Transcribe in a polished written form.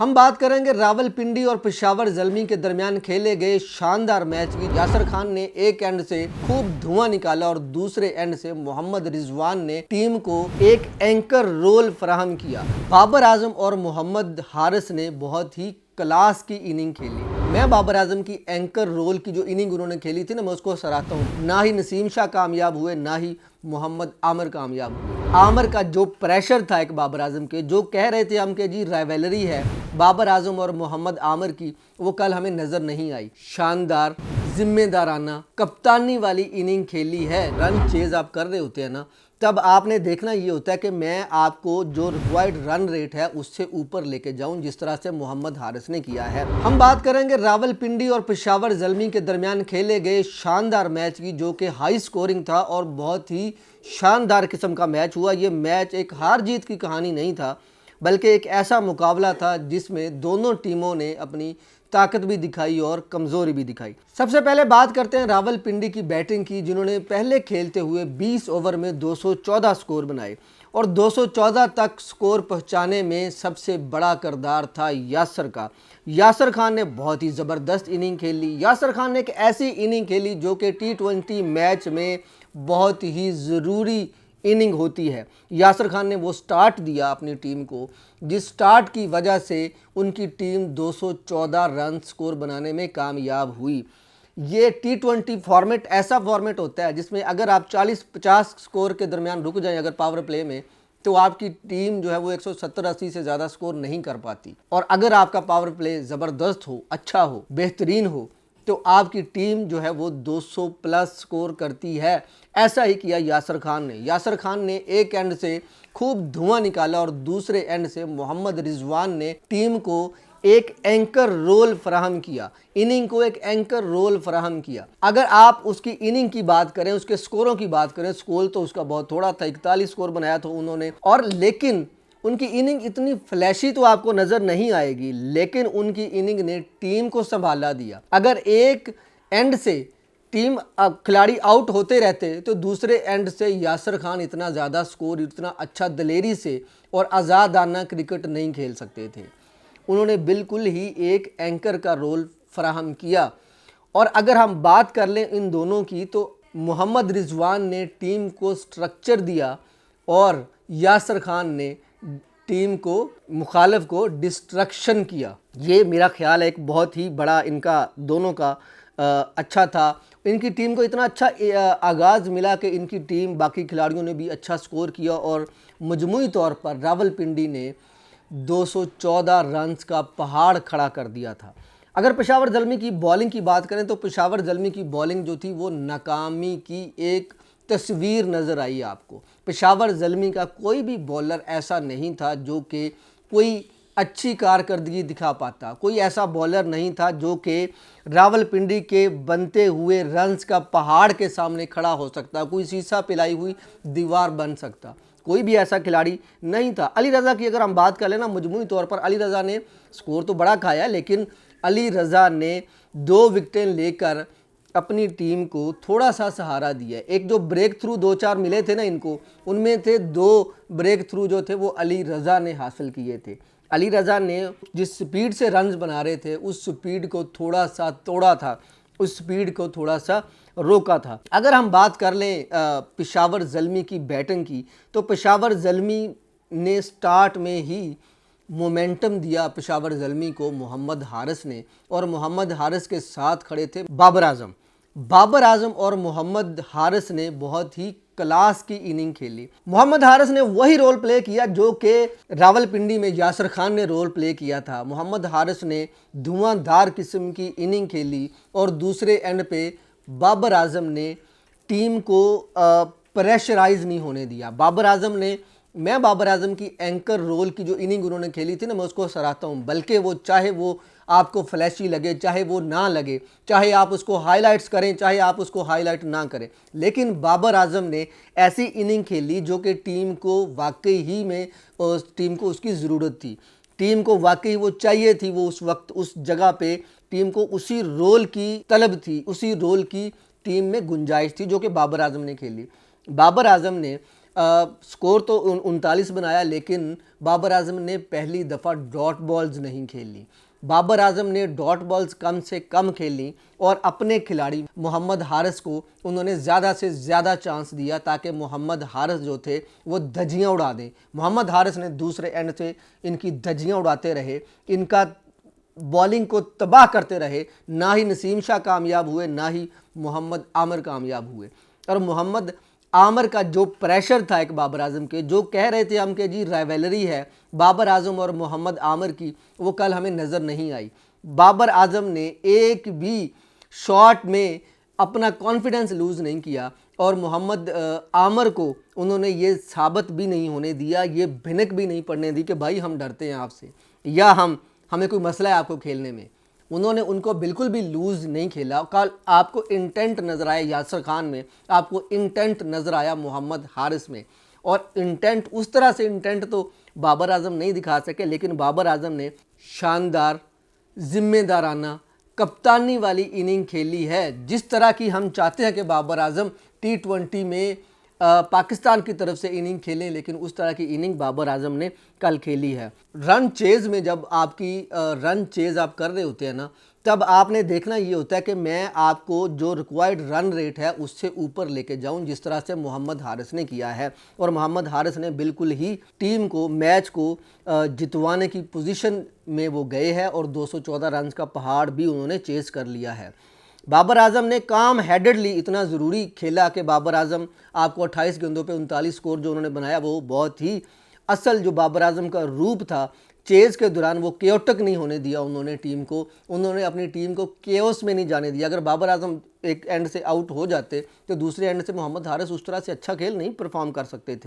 हम बात करेंगे रावलपिंडी और पेशावर ज़ल्मी के दरमियान खेले गए शानदार मैच की। यासर खान ने एक एंड से खूब धुआं निकाला और दूसरे एंड से मोहम्मद रिजवान ने टीम को एक एंकर रोल फराहम किया। बाबर आजम और मोहम्मद हारिस ने बहुत ही क्लास की इनिंग खेली। मैं बाबर आजम की एंकर रोल की जो इनिंग उन्होंने खेली थी ना, मैं उसको सराहता हूँ। ना ही नसीम शाह कामयाब हुए, ना ही मोहम्मद आमिर कामयाब हुए। आमिर का जो प्रेशर था एक बाबर आजम के, जो कह रहे थे हम कि जी राइवलरी है बाबर आजम और मोहम्मद आमिर की, वो कल हमें नजर नहीं आई। शानदार जिम्मेदाराना कप्तानी वाली इनिंग खेली है। रन चेज आप कर रहे होते हैं ना, तब आपने देखना ये होता है कि मैं आपको जो रिक्वायर्ड रन रेट है उससे ऊपर लेके जाऊं, जिस तरह से मोहम्मद हारिस ने किया है। हम बात करेंगे रावलपिंडी और पेशावर ज़ल्मी के दरमियान खेले गए शानदार मैच की, जो कि हाई स्कोरिंग था और बहुत ही शानदार किस्म का मैच हुआ। ये मैच एक हार जीत की कहानी नहीं था, बल्कि एक ऐसा मुकाबला था जिसमें दोनों टीमों ने अपनी ताकत भी दिखाई और कमज़ोरी भी दिखाई। सबसे पहले बात करते हैं रावलपिंडी की बैटिंग की, जिन्होंने पहले खेलते हुए 20 ओवर में 214 स्कोर बनाए और 214 तक स्कोर पहुंचाने में सबसे बड़ा किरदार था यासर का। यासर खान ने बहुत ही ज़बरदस्त इनिंग खेली। यासर खान ने एक ऐसी इनिंग खेली जो कि T20 मैच में बहुत ही ज़रूरी इनिंग होती है। यासर खान ने वो स्टार्ट दिया अपनी टीम को, जिस स्टार्ट की वजह से उनकी टीम 214 रन स्कोर बनाने में कामयाब हुई। ये T20 फॉर्मेट ऐसा फॉर्मेट होता है जिसमें अगर आप 40-50 स्कोर के दरमियान रुक जाएं अगर पावर प्ले में, तो आपकी टीम जो है वो 170-80 से ज़्यादा स्कोर नहीं कर पाती। और अगर आपका पावर प्ले ज़बरदस्त हो, अच्छा हो, बेहतरीन हो, तो आपकी टीम जो है वो 200 प्लस स्कोर करती है। ऐसा ही किया यासर खान ने। यासर खान ने एक एंड से खूब धुआं निकाला और दूसरे एंड से मोहम्मद रिजवान ने टीम को एक एंकर रोल फराहम किया, इनिंग को एक एंकर रोल फराहम किया। अगर आप उसकी इनिंग की बात करें, उसके स्कोरों की बात करें, स्कोर तो उसका बहुत थोड़ा था, 41 स्कोर बनाया था उन्होंने। और लेकिन उनकी इनिंग इतनी फ्लैशी तो आपको नज़र नहीं आएगी, लेकिन उनकी इनिंग ने टीम को संभाला दिया। अगर एक एंड से टीम खिलाड़ी आउट होते रहते तो दूसरे एंड से यासर खान इतना ज़्यादा स्कोर, इतना अच्छा दिलेरी से और आज़ादाना क्रिकेट नहीं खेल सकते थे। उन्होंने बिल्कुल ही एक एंकर का रोल फराहम किया। और अगर हम बात कर लें इन दोनों की, तो मोहम्मद रिजवान ने टीम को स्ट्रक्चर दिया और यासर खान ने टीम को, मुखालिफ को डिस्ट्रक्शन किया। ये मेरा ख्याल है एक बहुत ही बड़ा इनका दोनों का अच्छा था। इनकी टीम को इतना अच्छा आगाज़ मिला कि इनकी टीम, बाकी खिलाड़ियों ने भी अच्छा स्कोर किया और मजमूई तौर पर रावलपिंडी ने 214 रन्स का पहाड़ खड़ा कर दिया था। अगर पेशावर ज़ल्मी की बॉलिंग की बात करें तो पेशावर ज़ल्मी की बॉलिंग जो थी वो नाकामी की एक तस्वीर नज़र आई आपको। पेशावर ज़ल्मी का कोई भी बॉलर ऐसा नहीं था जो कि कोई अच्छी कारकर्दगी दिखा पाता। कोई ऐसा बॉलर नहीं था जो कि रावलपिंडी के बनते हुए रन्स का पहाड़ के सामने खड़ा हो सकता, कोई शीशा पिलाई हुई दीवार बन सकता। कोई भी ऐसा खिलाड़ी नहीं था। अली रज़ा की अगर हम बात कर लेना, मजमूई तौर पर अली रज़ा ने स्कोर तो बड़ा खाया, लेकिन अली रज़ा ने 2 विकेटें लेकर अपनी टीम को थोड़ा सा सहारा दिया। एक जो ब्रेक थ्रू 2-4 मिले थे ना इनको, उनमें थे 2 ब्रेक थ्रू जो थे वो अली रज़ा ने हासिल किए थे। अली रज़ा ने जिस स्पीड से रन्स बना रहे थे उस स्पीड को थोड़ा सा तोड़ा था, उस स्पीड को थोड़ा सा रोका था। अगर हम बात कर लें पेशावर ज़ल्मी की बैटिंग की, तो पेशावर ज़ल्मी ने स्टार्ट में ही मोमेंटम दिया पेशावर ज़ल्मी को मोहम्मद हारिस ने, और मोहम्मद हारिस के साथ खड़े थे बाबर आजम। बाबर आजम और मोहम्मद हारिस ने बहुत ही क्लास की इनिंग खेली। मोहम्मद हारिस ने वही रोल प्ले किया जो कि रावलपिंडी में यासर खान ने रोल प्ले किया था। मोहम्मद हारिस ने धुआंधार किस्म की इनिंग खेली और दूसरे एंड पे बाबर आजम ने टीम को प्रेशराइज नहीं होने दिया। मैं बाबर आजम की एंकर रोल की जो इनिंग उन्होंने खेली थी ना, मैं उसको सराहता हूँ। बल्कि वो चाहे वो आपको फ्लैशी लगे, चाहे वो ना लगे, चाहे आप उसको हाइलाइट्स करें, चाहे आप उसको हाइलाइट ना करें, लेकिन बाबर आजम ने ऐसी इनिंग खेली जो कि टीम को वाकई ही में, टीम को उसकी ज़रूरत थी, टीम को वाकई वो चाहिए थी। वो उस वक्त उस जगह पे टीम को उसी रोल की तलब थी, उसी रोल की टीम में गुंजाइश थी जो कि बाबर आजम ने खेली। बाबर आजम ने स्कोर तो 39 बनाया, लेकिन बाबर आजम ने पहली दफ़ा डॉट बॉल्स नहीं खेली। बाबर आजम ने डॉट बॉल्स कम से कम खेली और अपने खिलाड़ी मोहम्मद हारिस को उन्होंने ज़्यादा से ज़्यादा चांस दिया ताकि मोहम्मद हारिस जो थे वो धज्जियाँ उड़ा दें। मोहम्मद हारिस ने दूसरे एंड से इनकी धज्जियाँ उड़ाते रहे, इनका बॉलिंग को तबाह करते रहे। ना ही नसीम शाह कामयाब हुए, ना ही मोहम्मद आमिर कामयाब हुए। और मोहम्मद आमिर का जो प्रेशर था एक बाबर आजम के, जो कह रहे थे हम कि जी राइवलरी है बाबर आजम और मोहम्मद आमिर की, वो कल हमें नज़र नहीं आई। बाबर आजम ने एक भी शॉट में अपना कॉन्फिडेंस लूज़ नहीं किया और मोहम्मद आमिर को उन्होंने ये साबित भी नहीं होने दिया, ये भिनक भी नहीं पड़ने दी कि भाई हम डरते हैं आपसे या हमें कोई मसला है आपको खेलने में। उन्होंने उनको बिल्कुल भी लूज़ नहीं खेला। कल आपको इंटेंट नज़र आया यासर खान में, आपको इंटेंट नज़र आया मोहम्मद हारिस में, और इंटेंट उस तरह से इंटेंट तो बाबर आजम नहीं दिखा सके, लेकिन बाबर आजम ने शानदार जिम्मेदाराना कप्तानी वाली इनिंग खेली है, जिस तरह की हम चाहते हैं कि बाबर आजम T20 में पाकिस्तान की तरफ से इनिंग खेलें, लेकिन उस तरह की इनिंग बाबर आजम ने कल खेली है। रन चेज़ में जब आपकी रन चेज़ आप कर रहे होते हैं ना, तब आपने देखना ये होता है कि मैं आपको जो रिक्वायर्ड रन रेट है उससे ऊपर लेके जाऊं, जिस तरह से मोहम्मद हारिस ने किया है। और मोहम्मद हारिस ने बिल्कुल ही टीम को, मैच को जितवाने की पोजीशन में वो गए हैं और 214 रन का पहाड़ भी उन्होंने चेज़ कर लिया है। बाबर आजम ने काम हेडेडली इतना ज़रूरी खेला कि बाबर आजम आपको 28 गेंदों पे 39 स्कोर जो उन्होंने बनाया वो बहुत ही असल जो बाबर आजम का रूप था चेज़ के दौरान, वो केओटिक नहीं होने दिया उन्होंने टीम को। उन्होंने अपनी टीम को केओस में नहीं जाने दिया। अगर बाबर आजम एक एंड से आउट हो जाते तो दूसरे एंड से मोहम्मद हारिस उस तरह से अच्छा खेल नहीं परफॉर्म कर सकते थे।